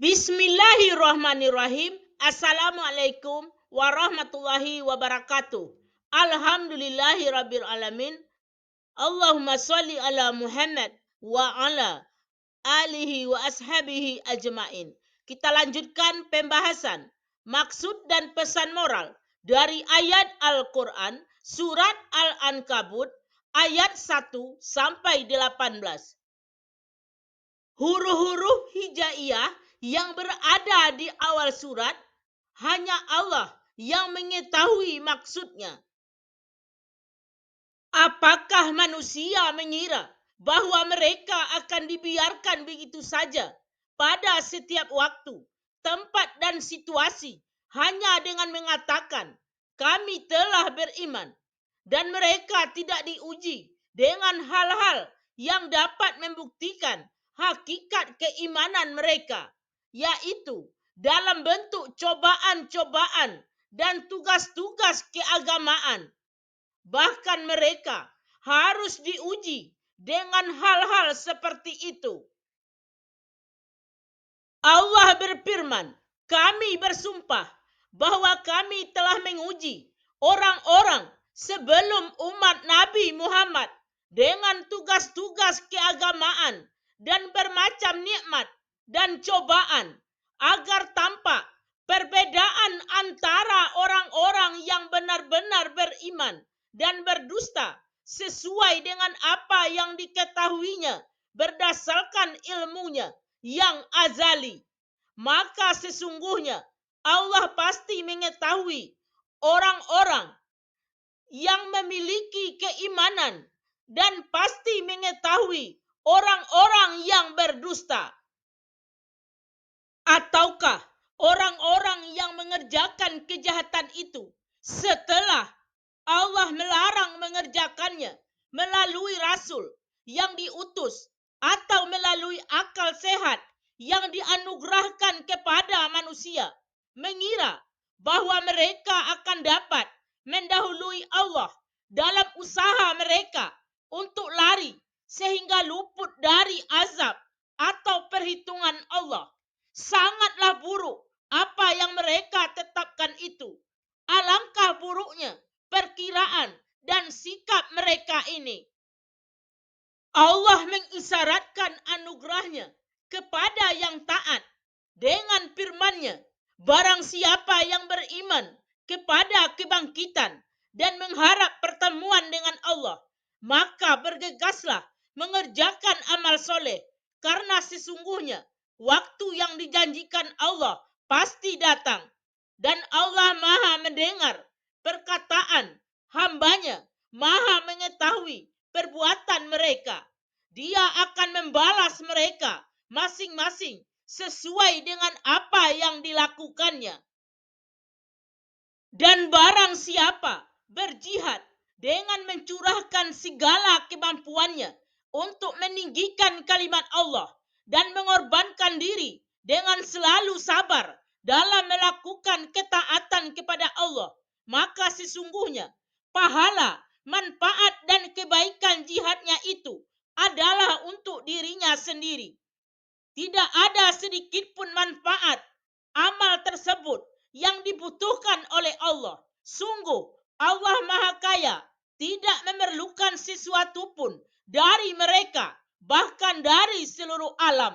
Bismillahirrahmanirrahim. Assalamualaikum warahmatullahi wabarakatuh. Alhamdulillahirabbil alamin. Allahumma sholli ala Muhammad wa ala alihi wa ashabihi ajmain. Kita lanjutkan pembahasan maksud dan pesan moral dari ayat Al-Quran surat Al-Ankabut ayat 1 sampai 18. Huruf-huruf hijaiyah yang berada di awal surat hanya Allah yang mengetahui maksudnya. Apakah manusia mengira bahwa mereka akan dibiarkan begitu saja pada setiap waktu, tempat dan situasi hanya dengan mengatakan kami telah beriman, dan mereka tidak diuji dengan hal-hal yang dapat membuktikan hakikat keimanan mereka, yaitu dalam bentuk cobaan-cobaan dan tugas-tugas keagamaan. Bahkan mereka harus diuji dengan hal-hal seperti itu. Allah berfirman, kami bersumpah bahwa kami telah menguji orang-orang sebelum umat Nabi Muhammad dengan tugas-tugas keagamaan dan bermacam nikmat dan cobaan agar tampak perbedaan antara orang-orang yang benar-benar beriman dan berdusta sesuai dengan apa yang diketahuinya berdasarkan ilmunya yang azali. Maka sesungguhnya Allah pasti mengetahui orang-orang yang memiliki keimanan dan pasti mengetahui orang-orang yang berdusta. Ataukah orang-orang yang mengerjakan kejahatan itu setelah Allah melarang mengerjakannya melalui rasul yang diutus atau melalui akal sehat yang dianugerahkan kepada manusia, mengira bahwa mereka akan dapat mendahului Allah dalam usaha mereka untuk lari sehingga luput dari azab atau perhitungan Allah. Sangatlah buruk apa yang mereka tetapkan itu. Alangkah buruknya perkiraan dan sikap mereka ini. Allah mengisyaratkan anugerahnya kepada yang taat dengan firman-Nya, barang siapa yang beriman kepada kebangkitan dan mengharap pertemuan dengan Allah, maka bergegaslah mengerjakan amal soleh, karena sesungguhnya waktu yang dijanjikan Allah pasti datang, dan Allah Maha mendengar perkataan hamba-Nya, Maha mengetahui perbuatan mereka. Dia akan membalas mereka masing-masing sesuai dengan apa yang dilakukannya. Dan barang siapa berjihad dengan mencurahkan segala kemampuannya untuk meninggikan kalimat Allah dan mengorbankan diri dengan selalu sabar dalam melakukan ketaatan kepada Allah, maka sesungguhnya pahala, manfaat dan kebaikan jihadnya itu adalah untuk dirinya sendiri. Tidak ada sedikit pun manfaat amal tersebut yang dibutuhkan oleh Allah. Sungguh Allah Maha Kaya, tidak memerlukan sesuatu pun dari mereka, bahkan dari seluruh alam.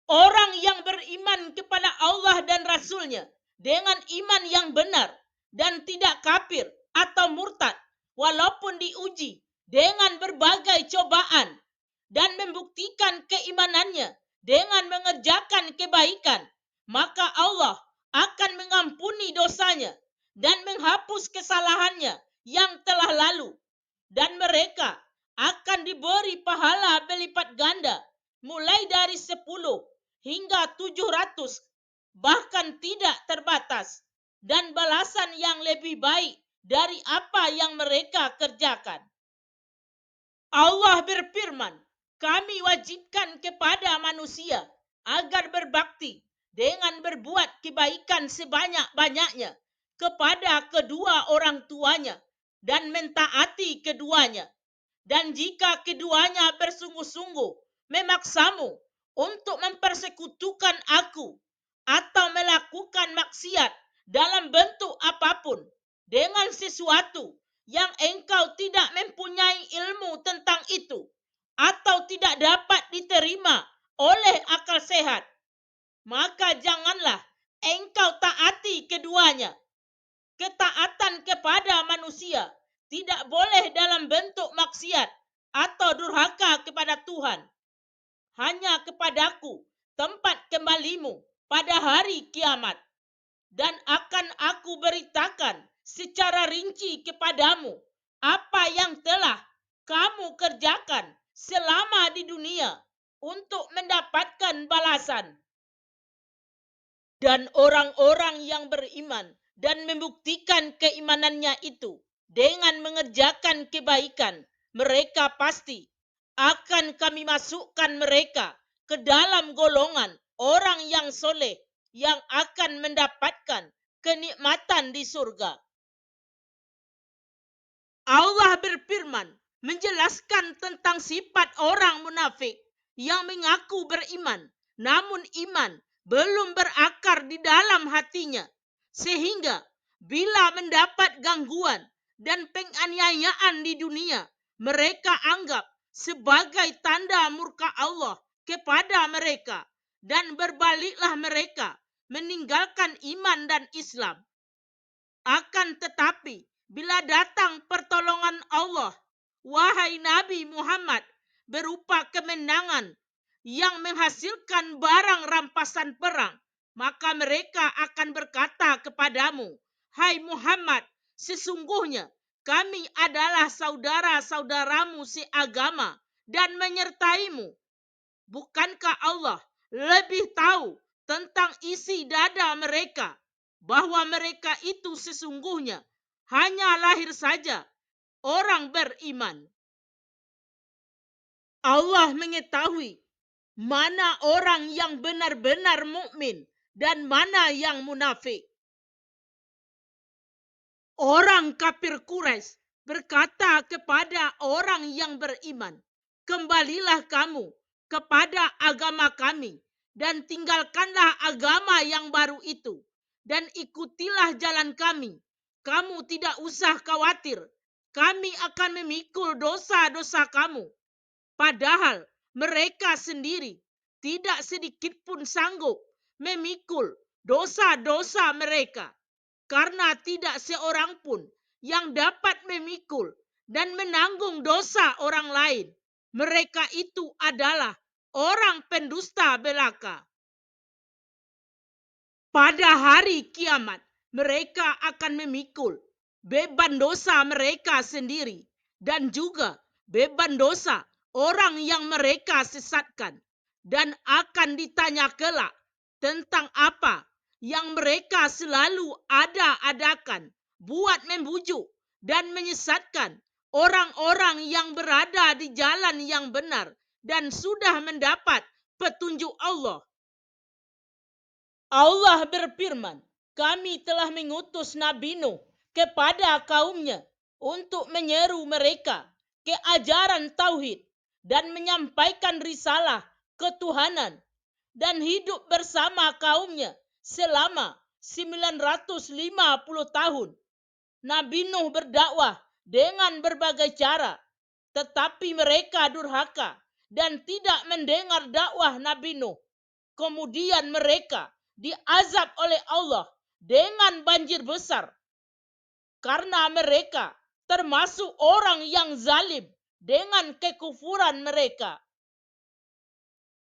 Orang yang beriman kepada Allah dan Rasul-Nya dengan iman yang benar dan tidak kafir atau murtad, walaupun diuji dengan berbagai cobaan dan membuktikan keimanannya dengan mengerjakan kebaikan, maka Allah akan mengampuni dosanya dan menghapus kesalahannya yang telah lalu, dan mereka akan diberi pahala berlipat ganda mulai dari 10 hingga 700, bahkan tidak terbatas, dan balasan yang lebih baik dari apa yang mereka kerjakan. Allah berfirman, kami wajibkan kepada manusia agar berbakti dengan berbuat kebaikan sebanyak-banyaknya kepada kedua orang tuanya dan mentaati keduanya. Dan jika keduanya bersungguh-sungguh memaksamu untuk mempersekutukan aku atau melakukan maksiat dalam bentuk apapun dengan sesuatu yang engkau tidak mempunyai ilmu tentang itu atau tidak dapat diterima oleh akal sehat, maka janganlah engkau taati keduanya. Ketaatan kepada manusia tidak boleh dalam bentuk maksiat atau durhaka kepada Tuhan. Hanya kepadaku tempat kembalimu pada hari kiamat, dan akan aku beritakan secara rinci kepadamu apa yang telah kamu kerjakan selama di dunia untuk mendapatkan balasan. Dan orang-orang yang beriman dan membuktikan keimanannya itu dengan mengerjakan kebaikan, mereka pasti akan kami masukkan mereka ke dalam golongan orang yang soleh yang akan mendapatkan kenikmatan di surga. Allah berfirman menjelaskan tentang sifat orang munafik yang mengaku beriman, namun iman belum berakar di dalam hatinya, sehingga bila mendapat gangguan dan penganiayaan di dunia, mereka anggap sebagai tanda murka Allah kepada mereka, dan berbaliklah mereka meninggalkan iman dan Islam. Akan tetapi, bila datang pertolongan Allah, wahai Nabi Muhammad, berupa kemenangan yang menghasilkan barang rampasan perang, maka mereka akan berkata kepadamu, hai Muhammad, sesungguhnya kami adalah saudara-saudaramu seagama dan menyertaimu. Bukankah Allah lebih tahu tentang isi dada mereka, bahwa mereka itu sesungguhnya hanya lahir saja orang beriman. Allah mengetahui mana orang yang benar-benar mukmin dan mana yang munafik. Orang kafir Quraisy berkata kepada orang yang beriman, kembalilah kamu kepada agama kami dan tinggalkanlah agama yang baru itu dan ikutilah jalan kami. Kamu tidak usah khawatir, kami akan memikul dosa-dosa kamu. Padahal mereka sendiri tidak sedikit pun sanggup memikul dosa-dosa mereka, karena tidak seorang pun yang dapat memikul dan menanggung dosa orang lain. Mereka itu adalah orang pendusta belaka. Pada hari kiamat, mereka akan memikul beban dosa mereka sendiri dan juga beban dosa orang yang mereka sesatkan, dan akan ditanya kelak tentang apa yang mereka selalu ada-adakan buat membujuk dan menyesatkan orang-orang yang berada di jalan yang benar dan sudah mendapat petunjuk Allah. Allah berfirman, kami telah mengutus Nabi Nuh kepada kaumnya untuk menyeru mereka ke ajaran tauhid dan menyampaikan risalah ketuhanan, dan hidup bersama kaumnya selama 950 tahun. Nabi Nuh berdakwah dengan berbagai cara, tetapi mereka durhaka dan tidak mendengar dakwah Nabi Nuh. Kemudian mereka diazab oleh Allah dengan banjir besar karena mereka termasuk orang yang zalim dengan kekufuran mereka.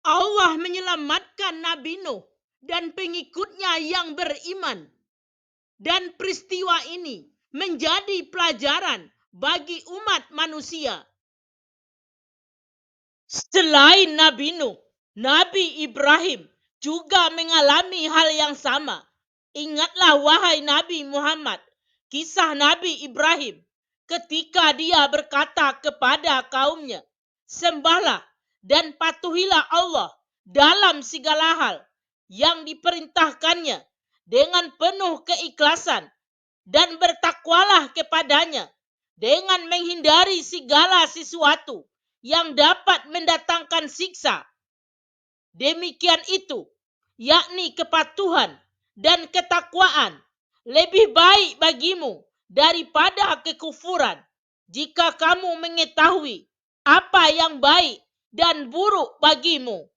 Allah menyelamatkan Nabi Nuh dan pengikutnya yang beriman, dan peristiwa ini menjadi pelajaran bagi umat manusia. Selain Nabi Nuh, Nabi Ibrahim juga mengalami hal yang sama. Ingatlah wahai Nabi Muhammad, kisah Nabi Ibrahim ketika dia berkata kepada kaumnya, sembahlah dan patuhilah Allah dalam segala hal yang diperintahkannya dengan penuh keikhlasan, dan bertakwalah kepadanya dengan menghindari segala sesuatu yang dapat mendatangkan siksa. Demikian itu, yakni kepatuhan dan ketakwaan lebih baik bagimu daripada kekufuran. Jika kamu mengetahui apa yang baik dan buruk bagimu.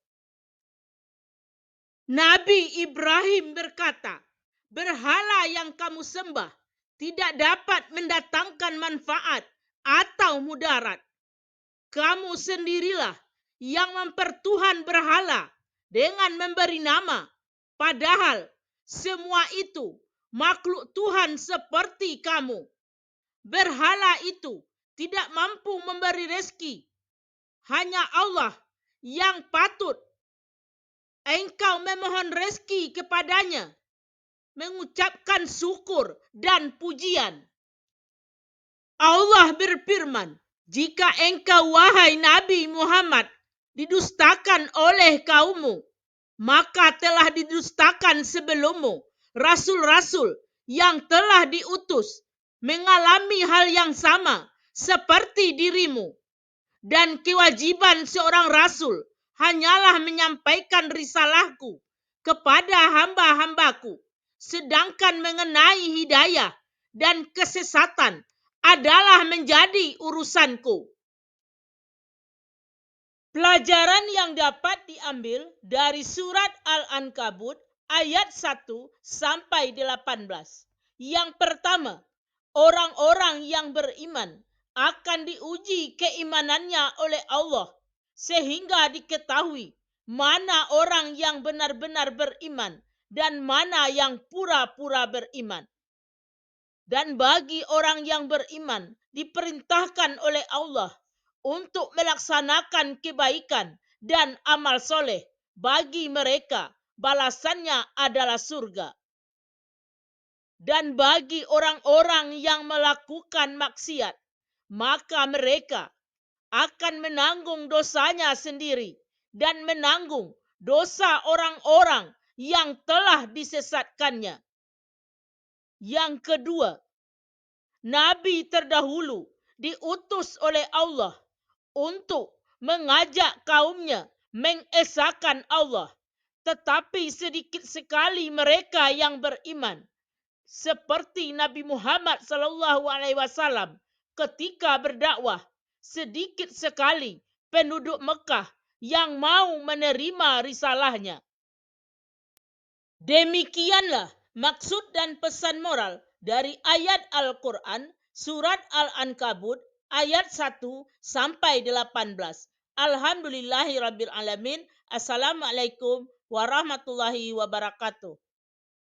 Nabi Ibrahim berkata, berhala yang kamu sembah tidak dapat mendatangkan manfaat atau mudarat. Kamu sendirilah yang mempertuhan berhala dengan memberi nama, padahal semua itu makhluk Tuhan seperti kamu. Berhala itu tidak mampu memberi rezeki. Hanya Allah yang patut engkau memohon rezeki kepadanya, mengucapkan syukur dan pujian. Allah berfirman, jika engkau wahai Nabi Muhammad didustakan oleh kaummu, maka telah didustakan sebelummu rasul-rasul yang telah diutus mengalami hal yang sama seperti dirimu. Dan kewajiban seorang rasul hanyalah menyampaikan risalahku kepada hamba-hambaku. Sedangkan mengenai hidayah dan kesesatan adalah menjadi urusanku. Pelajaran yang dapat diambil dari surat Al-Ankabut ayat 1 sampai 18. Yang pertama, orang-orang yang beriman akan diuji keimanannya oleh Allah sehingga diketahui mana orang yang benar-benar beriman dan mana yang pura-pura beriman. Dan bagi orang yang beriman diperintahkan oleh Allah untuk melaksanakan kebaikan dan amal soleh. Bagi mereka balasannya adalah surga. Dan bagi orang-orang yang melakukan maksiat, maka mereka akan menanggung dosanya sendiri dan menanggung dosa orang-orang yang telah disesatkannya. Yang kedua, Nabi terdahulu diutus oleh Allah untuk mengajak kaumnya mengesahkan Allah. Tetapi sedikit sekali mereka yang beriman. Seperti Nabi Muhammad SAW ketika berdakwah, sedikit sekali penduduk Mekah yang mau menerima risalahnya. Demikianlah maksud dan pesan moral dari ayat Al-Quran surat Al-Ankabut ayat 1 sampai 18. Alhamdulillahirabbil alamin. Assalamualaikum warahmatullahi wabarakatuh.